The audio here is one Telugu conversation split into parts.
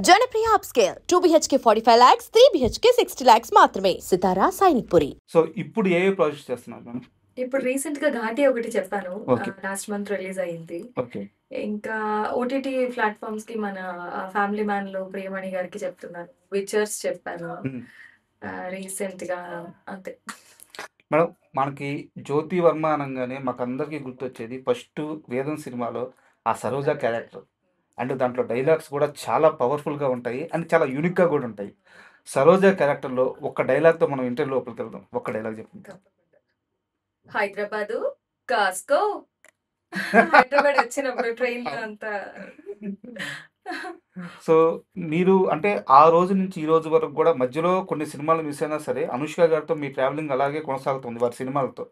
Janapriya upscale 2 BHK 45 lakhs, 3 BHK 60 lakhs మాత్రమే. సితారా సైనిక్పురి. సో ఇప్పుడు ఏ ప్రాజెక్ట్స్ చేస్తున్నారు మేడం? ఇప్పుడు రీసెంట్ గా ఘాటి ఒకటి చెప్పాను, Okay. లాస్ట్ మంత్ రిలీజ్ అయ్యింది. ఓకే ఇంకా ఓటీటీ ప్లాట్ఫామ్స్ కి మన ఫ్యామిలీ మ్యాన్ లో ప్రియమణి గారికి చెప్తున్నాను, విచర్స్ చెప్పాను రీసెంట్ గా, అంతే. మేడం, మనకి జ్యోతి వర్మ అనగానే మాకు అందరికీ గుర్తొచ్చేది ఫస్ట్ వేదం సినిమాలో ఆ సరోజ క్యారెక్టర్. అండ్ దాంట్లో డైలాగ్స్ కూడా చాలా పవర్ఫుల్గా ఉంటాయి అండ్ చాలా యూనిక్గా కూడా ఉంటాయి. సరోజ క్యారెక్టర్లో ఒక్క డైలాగ్తో మనం ఇంటర్వ్యూ లోపలికి వెళ్దాం. ఒక్క డైలాగ్ చెప్పండి. హైదరాబాదు కాస్కో. హైదరాబాద్ వచ్చినప్పుడు ట్రైన్ లో అంతా. సో మీరు అంటే ఆ రోజు నుంచి ఈ రోజు వరకు కూడా మధ్యలో కొన్ని సినిమాలు మిస్ అయినా సరే అనుష్క గారితో మీ ట్రావెలింగ్ అలాగే కొనసాగుతుంది వారి సినిమాలతో.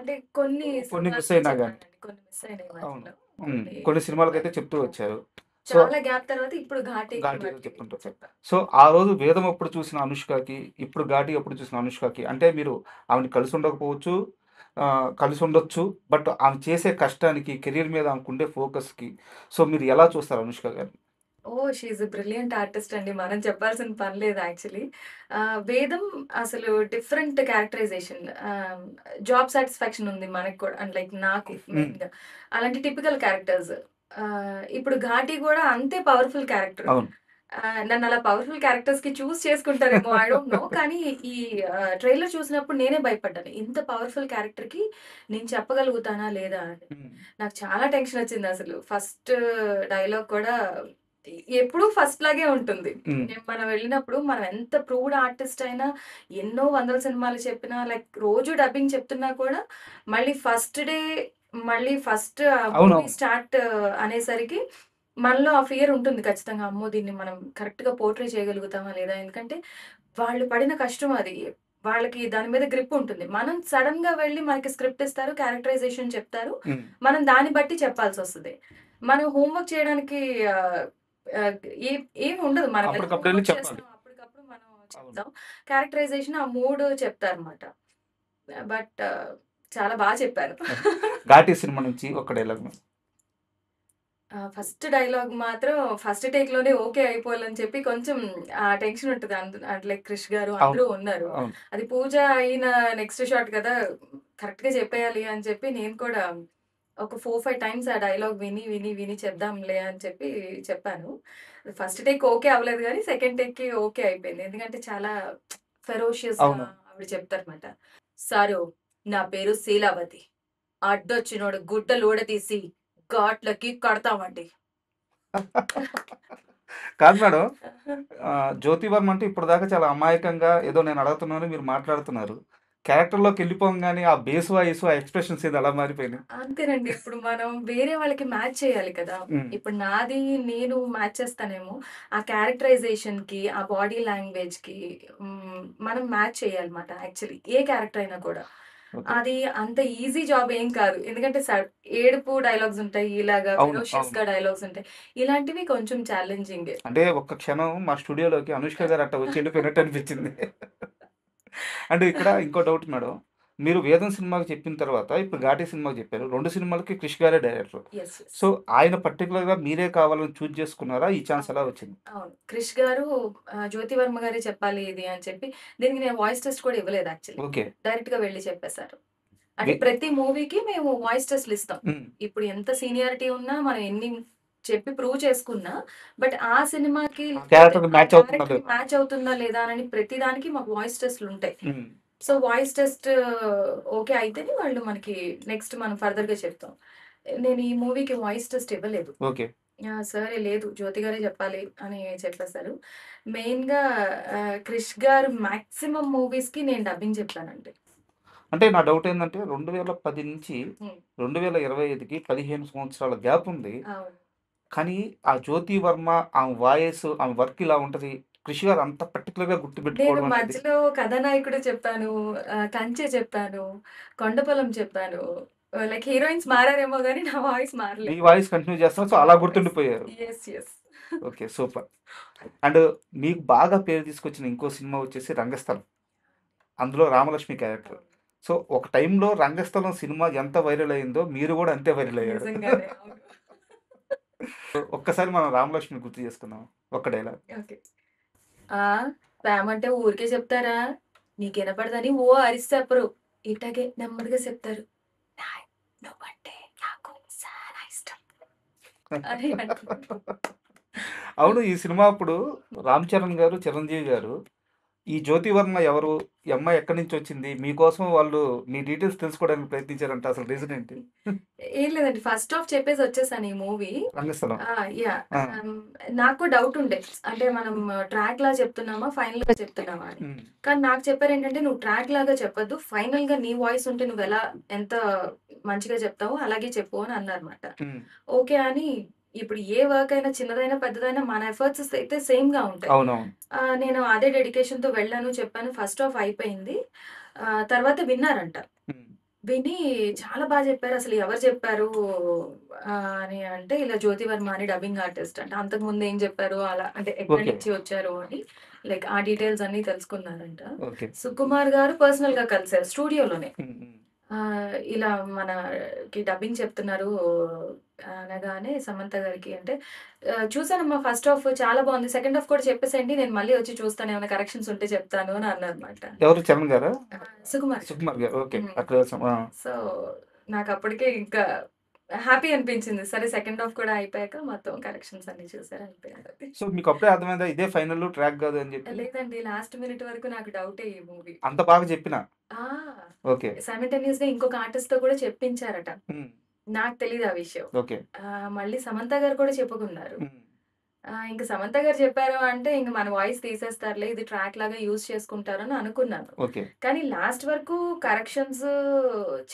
అంటే కొన్ని కొన్ని మిస్ అయినా కానీ కొన్ని మిస్ అయినాయి అవును. మధ్యలో. కొన్ని సినిమాలకైతే చెప్తూ వచ్చారు. సో చాలా గ్యాప్ తర్వాత ఇప్పుడు ఘాటి ఘాటి చెప్తుంటారు. సో ఆ రోజు వేదం అప్పుడు చూసిన అనుష్కకి ఇప్పుడు ఘాటి అప్పుడు చూసిన అనుష్కకి అంటే మీరు ఆమెను కలిసి ఉండకపోవచ్చు, కలిసి ఉండొచ్చు, బట్ ఆమె చేసే కష్టానికి కెరీర్ మీద ఆమెకు ఉండే ఫోకస్కి సో మీరు ఎలా చూస్తారు అనుష్క గారిని? షీఈ్ బ్రిలియంట్ ఆర్టిస్ట్ అండి, మనం చెప్పాల్సిన పని లేదు యాక్చువల్లీ. వేదం అసలు డిఫరెంట్ క్యారెక్టరైజేషన్, జాబ్ సాటిస్ఫాక్షన్ ఉంది మనకు కూడా, అండ్ లైక్ నాకు మెయిన్గా అలాంటి టిపికల్ క్యారెక్టర్స్. ఇప్పుడు ఘాటి కూడా అంతే పవర్ఫుల్ క్యారెక్టర్. అవును నన్ను అలా పవర్ఫుల్ క్యారెక్టర్స్ కి చూస్ చేసుకుంటారేమో, ఐ డోంట్ నో. కానీ ఈ ట్రైలర్ చూసినప్పుడు నేనే భయపడ్డాను, ఇంత పవర్ఫుల్ క్యారెక్టర్ కి నేను చెప్పగలుగుతానా లేదా అని. నాకు చాలా టెన్షన్ వచ్చింది అసలు. ఫస్ట్ డైలాగ్ కూడా ఎప్పుడూ ఫస్ట్ లాగే ఉంటుంది. మనం వెళ్ళినప్పుడు మనం ఎంత ప్రూవ్డ్ ఆర్టిస్ట్ అయినా, ఎన్నో వందల సినిమాలు చెప్పినా, లైక్ రోజు డబ్బింగ్ చెప్తున్నా కూడా మళ్ళీ ఫస్ట్ డే మళ్ళీ ఫస్ట్ మూవీ స్టార్ట్ అనేసరికి మనలో ఆ ఫియర్ ఉంటుంది ఖచ్చితంగా. అమ్మో, దీన్ని మనం కరెక్ట్ గా పోర్ట్రే చేయగలుగుతామా లేదా, ఎందుకంటే వాళ్ళు పడిన కష్టం అది, వాళ్ళకి దాని మీద గ్రిప్ ఉంటుంది. మనం సడన్ గా వెళ్ళి మనకి స్క్రిప్ట్ ఇస్తారు, క్యారెక్టరైజేషన్ చెప్తారు, మనం దాన్ని బట్టి చెప్పాల్సి వస్తుంది. మనం హోంవర్క్ చేయడానికి ఏమి ఉండదు, మనం అప్పటికప్పుడు అప్పటికప్పుడు మనం చెప్తాం. క్యారెక్టరైజేషన్ ఆ మూడ్ చెప్తారన్నమాట. బట్ చాలా బాగా చెప్పారు. ఘాటి సినిమా నుంచి ఒక డైలాగ్. ఫస్ట్ డైలాగ్ మాత్రం ఫస్ట్ టేక్ లోనే ఓకే అయిపోవాలని చెప్పి కొంచెం ఆ టెన్షన్ ఉంటుంది. లైక్ క్రిష్ గారు అందరూ ఉన్నారు, అది పూజ అయిన నెక్స్ట్ షాట్ కదా, కరెక్ట్ గా చెప్పేయాలి అని చెప్పి నేను కూడా ఒక 4-5 టైమ్స్ ఆ డైలాగ్ విని విని విని చెప్దాంలే అని చెప్పి చెప్పాను. ఫస్ట్ టేక్ ఓకే అవ్వలేదు కానీ సెకండ్ టేక్ కి ఓకే అయిపోయింది, ఎందుకంటే చాలా ఫెరోషియస్ ఆవిడ చెప్తారన్నమాట. సారు, నా పేరు శీలావతి, అడ్డొచ్చినోడు గుడ్డలు ఊడతీసి ఘాట్లకి కడతామండి. కాదు మేడం, జ్యోతి వర్మ అంటే ఇప్పుడు దాకా చాలా అమాయకంగా ఏదో నేను అడుగుతున్నాను మీరు మాట్లాడుతున్నారు. క్యారెక్టర్లోకి వెళ్ళిపోగానే ఆ బేస్ వాయిస్ ఆ ఎక్స్ప్రెషన్స్ ఇది అలా మారిపోయినాయి. అంతేనండి, ఇప్పుడు మనం వేరే వాళ్ళకి మ్యాచ్ చేయాలి కదా. ఇప్పుడు నాది నేను మ్యాచ్ చేస్తానేమో, ఆ క్యారెక్టరైజేషన్ కి ఆ బాడీ లాంగ్వేజ్ కి మనం మ్యాచ్ చేయాలన్నమాట. యాక్చువల్లీ ఏ క్యారెక్టర్ అయినా కూడా అది అంత ఈజీ జాబ్ ఏం కాదు, ఎందుకంటే ఏడుపు డైలాగ్స్ ఉంటాయి, ఇలాగా ఫెరోషియస్ గా డైలాగ్స్ ఉంటాయి, ఇలాంటివి కొంచెం ఛాలెంజింగ్. అంటే ఒక్క క్షణం మా స్టూడియోలోకి అనుష్క గారు అట్ట వచ్చి వెళ్ళిపోయినట్టు అనిపించింది. అంటే ఇక్కడ ఇంకో డౌట్ మేడం, మీరు వేదం సినిమాకి చెప్పిన తర్వాత ఇప్పుడు ఘాటి సినిమాకి చెప్పారు, 2 సినిమాలకి క్రిష్ గారే డైరెక్టర్. సో ఆయన పర్టికులర్ గా మీరే కావాలని చూజ్ చేసుకున్నారా? ఈ ఛాన్స్ ఎలా వచ్చింది? అవును, క్రిష్ గారు జ్యోతి వర్మ గారే చెప్పాలి ఇది అని చెప్పి, దీనికి నేను వాయిస్ టెస్ట్ కూడా ఇవ్వలేదు యాక్చువల్లీ. ఓకే, డైరెక్ట్ గా వెళ్ళి చెప్పేశారు. అంటే ప్రతి మూవీకి మేము వాయిస్ టెస్ట్లు ఇస్తాం. ఇప్పుడు ఎంత సీనియారిటీ ఉన్నా మనం ఎన్ని చెప్పి ప్రూవ్ చేసుకున్నా, బట్ ఆ సినిమాకి మ్యాచ్ అవుతుందా లేదా అని ప్రతి దానికి మాకు వాయిస్ టెస్ట్లు ఉంటాయి. సో వాయిస్ టెస్ట్ ఓకే అయితేనే వాళ్ళు మనకి నెక్స్ట్ మనం ఫర్దర్ గా చెప్తాం. నేను ఈ మూవీకి వాయిస్ టెస్ట్ ఇవ్వలేదు. సరే లేదు, జ్యోతి గారే చెప్పాలి అని చెప్పేశారు. మెయిన్ గా క్రిష్ గారు మాక్సిమం మూవీస్ కి నేను డబ్బింగ్ చెప్పానండి. అంటే నా డౌట్ ఏంటంటే 2010 నుంచి 2025కి 15 సంవత్సరాల గ్యాప్ ఉంది, కానీ ఆ జ్యోతి వర్మ ఆమె వాయిస్ ఆమె వర్క్ ఇలా ఉంటది, కృషి గారు అంత పర్టికులర్ గా గుర్తుపెట్టుకోవడం. నేను మధ్యలో కథానాయకుడు చెప్పాను, కంచె చెప్పాను, కొండపొలం చెప్పాను, లైక్ హీరోయిన్స్ మారారేమో కానీ నా వాయిస్ మారలేదు. ఈ వాయిస్ కంటిన్యూ చేస్తాను, సో అలా గుర్తుండిపోయారు. Okay, super. అండ్ మీకు బాగా పేరు తీసుకొచ్చిన ఇంకో సినిమా వచ్చేసి రంగస్థలం, అందులో రామలక్ష్మి క్యారెక్టర్. సో ఒక టైంలో రంగస్థలం సినిమా ఎంత వైరల్ అయిందో మీరు కూడా అంతే వైరల్ అయ్యారు. ఒక్కసారి మనం రామలక్ష్మి గుర్తు చేసుకుందాం. ఒక్క డైలాగ్. ఓకే. ఆ! ప్రేమ అంటే ఊరికే చెప్తారా? నీకినపడదని ఓ అరిసి చెప్పరు. ఇట్టాగే నెమ్మదిగా చెప్తారు. నాయ్ నువ్వంటే నాకు చాలా ఇష్టం అని అంటారు. అవును. ఈ సినిమా అప్పుడు 'రామ్ చరణ్' గారు, 'చిరంజీవి' గారు ఈ జ్యోతి వర్మ ఎవరు? ఈ అమ్మాయి ఎక్కడి నుంచొచ్చింది? మీకోసం వాళ్ళు మీ డీటెయిల్స్ తెలుసుకోవడానికి ప్రయత్నించారంట. అసలు రీజన్ ఏంటి? ఏం లేదండి. ఫస్ట్ హాఫ్ చెప్పేసి వచ్చేసాను ఈ మూవీ. రంగస్థలం. యాహ్! ఆ! నాకు డౌట్ ఉండే. అంటే మనం ట్రాక్‌లా చెప్తున్నామా? ఫైనల్‌గా చెప్తున్నామా అని. హ్మ్. కానీ నాకు చెప్పారేంటంటే, "నువ్వు ట్రాక్ లాగా చెప్పొద్దు. ఫైనల్‌గా నీ వాయిస్ ఉంటే నువ్వెలా ఎంత మంచిగా చెప్తావో అలాగే చెప్పు" అని అన్నారన్నమాట. హ్మ్. ఓకే అని ఇప్పుడు ఏ వర్క్ అయినా చిన్నదైనా, పెద్దదైనా మన ఎఫర్ట్స్ అయితే సేమ్‌గా ఉంటాయి. అవునవును. నేను అదే డెడికేషన్‌తో వెళ్ళాను, చెప్పాను. ఫస్ట్ హాఫ్ అయిపోయింది. తర్వాత విన్నారంట. హ్మ్. విని చాలా చెప్పారు. అసలు ఎవరు చెప్పారు అని అంటే, ఇలా 'జ్యోతి వర్మ' అని డబ్బింగ్ ఆర్టిస్ట్ అంట. అంతకుముందు ఏం చెప్పారు అలా అంటే ఎక్కడి ఓకే. నుంచి వచ్చారు అని లైక్ ఆ డీటెయిల్స్ అన్నీ తెలుసుకున్నారంట. ఓకే. సుకుమార్ గారు పర్సనల్‌గా కలిసారు స్టూడియోలోనే. హ్మ్. హ్మ్. ఇలా మనకి డబ్బింగ్ చెప్తున్నారు అనగానే సమంత గారికి అంటే చూసానమ్మా ఫస్ట్ హాఫ్ చాలా బావుంది. సెకండ్ హాఫ్ కూడా చెప్పేసేయండి. నేను మళ్ళీ వచ్చి చూస్తాను. ఏమైనా కరెక్షన్స్ ఉంటే చెప్తాను అని అన్నారన్నమాట. ఎవరు 'చరణ్' గారా? సుకుమార్ గారు. 'సుకుమార్' గారు. ఓకే. హ్మ్. అక్కడ కలిసాం. ఆ! సో, నాకప్పటికే ఇంకా హ్యాపీ అనిపించింది. సరే సెకండ్ హాఫ్ కూడా అయిపోయాక మొత్తం కరెక్షన్స్ అన్నీ చూసారు అయిపోయింది. సో, మీకప్పుడే అర్థమైందా ఇదే ఫైనల్ ట్రాక్ కాదు అని చెప్పి? లేదండి లాస్ట్ మినిట్ వరకు నాకు డౌటే ఈ మూవీ. అంత బాగా చెప్పినా? ఆ! ఓకే. సైమల్టేనియస్‌గా ఇంకొక ఆర్టిస్ట్‌తో కూడా చెప్పించారట. హ్మ్. నాకు తెలీదు ఆ విషయం. ఓకే. మళ్ళీ సమంత గారు కూడా చెప్పుకున్నారు. హ్మ్. ఇంక సమంత గారు చెప్పారు అంటే ఇంక మన వాయిస్ తీసేస్తారులే ఇది ట్రాక్ లాగా యూజ్ చేసుకుంటారని అనుకున్నాను. ఓకే. కానీ లాస్ట్ వరకు కరెక్షన్స్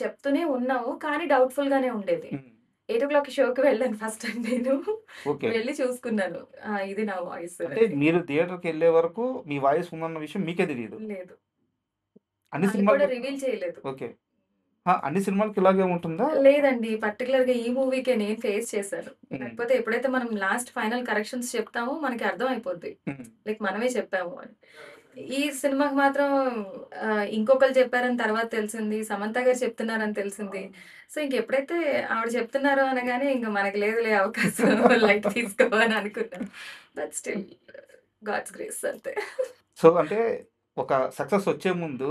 చెప్తూనే ఉన్నాము. కానీ డౌట్‌ఫుల్‌గానే ఉండేది. హ్మ్. 8:00 షోకి వెళ్ళాను ఫస్ట్ టైమ్ నేను. ఓకే. వెళ్లి చూసుకున్నాను. ఇది నా వాయిస్ అంటే అని. మీరు థియేటర్‌కెళ్ళే వరకు మీ వాయిస్ ఉందన్న విషయం మీకే తెలీదు. లేదు. అన్ని వాళ్ళు కూడా సినిమాలకి రివీల్ చేయలేదు. ఓకే. ఆ! అన్ని సినిమాలకి ఇలాగే ఉంటుందా? లేదండి. పర్టిక్యులర్‌గా ఈ మూవీకే నేను ఫేస్ చేశాను. హ్మ్. లేకపోతే ఎప్పుడైతే మనం లాస్ట్ ఫైనల్ కరెక్షన్స్ చెప్తామో మనకి అర్థమైపోద్ది. హ్మ్. లైక్ మనమే చెప్పాము అని. ఈ సినిమాకి మాత్రం ఇంకొకళ్ళు చెప్పారని తర్వాత తెలిసింది. సమంత గారు చెప్తున్నారని తెలిసింది. సో, ఇంకెప్పుడైతే ఆవిడ చెప్తున్నారో అనగానే ఇంక మనకి లేదులే అవకాశం లైట్ తీసుకో అని అనుకున్నాను. బట్ స్టిల్ గాడ్స్ గ్రేస్ అంతే. సో, అంటే ఒక సక్సెస్ వచ్చే ముందు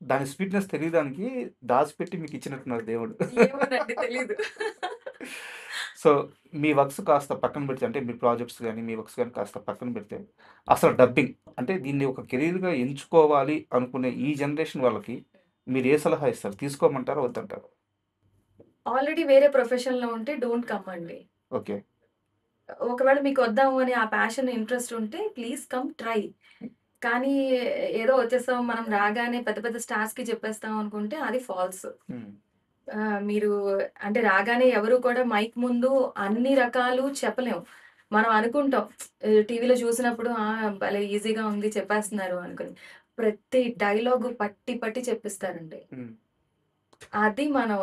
దాని స్వీట్‌నెస్ తెలియడానికి దాచిపెట్టి మీకిచ్చినట్టున్నారు దేవుడు. ఏమోనండి తెలీదు. సో, మీ వర్క్స్ కాస్త పక్కన పెడితే అంటే మీ ప్రాజెక్ట్స్ గాని, మీ వర్క్స్ గాని కాస్త పక్కన పెడితే అసలు డబ్బింగ్ అంటే దీన్ని ఒక కెరీర్‌గా ఎంచుకోవాలి అనుకునే ఈ జనరేషన్ వాళ్ళకి మీరు ఏ సలహా ఇస్తారు? తీసుకోమంటారా? వద్దంటారా? ఆల్రెడీ వేరే ప్రొఫెషన్‌లో ఉంటే డోంట్ కమ్ అండి. ఓకే. ఒకవేళ మీకొద్దాము అని ఆ ప్యాషన్, ఇంట్రెస్ట్ ఉంటే ప్లీజ్ కమ్ ట్రై. కానీ ఏదో వచ్చేసాం మనం రాగానే పెద్ద పెద్ద స్టార్స్‌కి చెప్పేస్తాం అనుకుంటే అది ఫాల్స్. హ్మ్. మీరు అంటే రాగానే ఎవరు కూడా మైక్ ముందు అన్ని రకాలు చెప్పలేం. మనం అనుకుంటాం టీవీలో చూసినప్పుడు భలే ఈజీగా ఉంది చెప్పేస్తున్నారు అనుకుని. ప్రతి డైలాగు పట్టి పట్టి చెప్పిస్తారండి. హ్మ్. అది మనం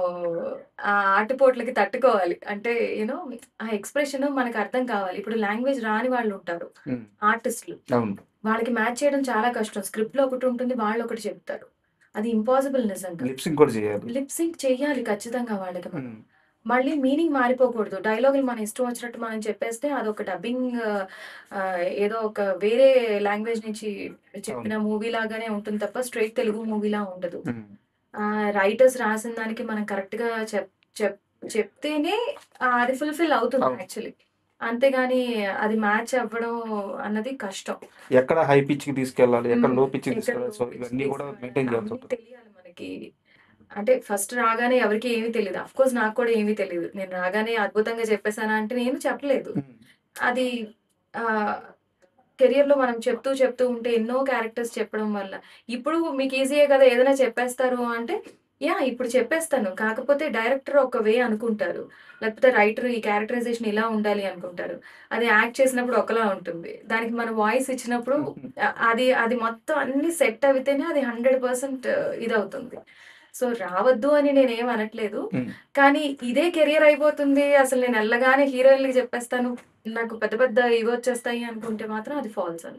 ఆ ఆటుపోట్లకి తట్టుకోవాలి. అంటే ఆ ఎక్స్‌ప్రెషన్ మనకర్థం కావాలి. ఇప్పుడు లాంగ్వేజ్ రాని వాళ్ళుంటారు. హ్మ్. ఆర్టిస్ట్‌లు. అవును. వాళ్ళకి మ్యాచ్ చేయడం చాలా కష్టం. స్క్రిప్ట్‌లో ఒకటుంటుంది. వాళ్ళొకటి చెప్తారు. అది ఇంపాసిబుల్ నిజంగా. లిప్ సింక్ కూడా చేయాలి. లిప్ సింక్ చెయ్యాలి ఖచ్చితంగా వాళ్ళకి మనం. హ్మ్. మళ్ళీ మీనింగ్ మారిపోకూడదు. డైలాగులు మన ఇష్టం వచ్చినట్టు మనం చెప్పేస్తే అదొక డబ్బింగ్ ఏదో ఒక వేరే లాంగ్వేజ్ నుంచి అవును. చెప్పిన మూవీ లాగానే ఉంటుంది తప్ప స్ట్రెయిట్ తెలుగు మూవీలా ఉండదు. హ్మ్. రైటర్స్ రాసిన దానికి మనం కరెక్ట్‌గా చెప్ చెప్ చెప్తేనే అది ఫుల్‌ఫిల్ అవుతుంది అవును. యాక్చువల్లీ. అంతేగాని అది మ్యాచ్ అవ్వడం అన్నది కష్టం. ఎక్కడ హై పిచ్‌కి తీసుకెళ్ళాలి? ఎక్కడ హ్మ్. లో పిచ్‌కి ఎక్కడ తీసుకెళ్ళాలి? లో సో, పిచ్ ఇవన్నీ కూడా తీసుకెళ్ళాలి మెయింటైన్ అన్నీ చేయాల్సుంటది. తెలియాలి మనకి. అంటే ఫస్ట్ రాగానే ఎవరికీ ఏమీ తెలీదు. అఫ్‌కోర్స్ నాకు కూడా ఏమీ తెలీదు. నేను రాగానే అద్భుతంగా చెప్పేసానా అంటే నేను చెప్పలేదు. హ్మ్. అది ఆహ్, కెరియర్‌లో మనం చెప్తూ చెప్తూ ఉంటే ఎన్నో క్యారెక్టర్స్ చెప్పడం వల్ల ఇప్పుడు మీకు ఈజీయే కదా! ఏదైనా చెప్పేస్తారు అంటే ఇప్పుడు చెప్పేస్తాను. కాకపోతే డైరెక్టర్ ఒక వే అనుకుంటారు. లేకపోతే రైటర్ ఈ క్యారెక్టరైజేషన్ ఇలా ఉండాలి అనుకుంటారు. అది యాక్ట్ చేసినప్పుడు ఒకలా ఉంటుంది. దానికి మనం వాయిస్ ఇచ్చినప్పుడు అది అది మొత్తం అన్నీ సెట్ అవితేనే అది 100% ఇదవుతుంది. సో, రావద్దు అని నేనేం అనట్లేదు. హ్మ్. కానీ ఇదే కెరియర్ అయిపోతుంది. అసలు నేను ఎళ్ళగానే హీరోయిన్‌లకి చెప్పేస్తాను. నాకు పెద్ద పెద్ద ఇవొచ్చేస్తాయి అనుకుంటే మాత్రం అది ఫాల్స్ అండి.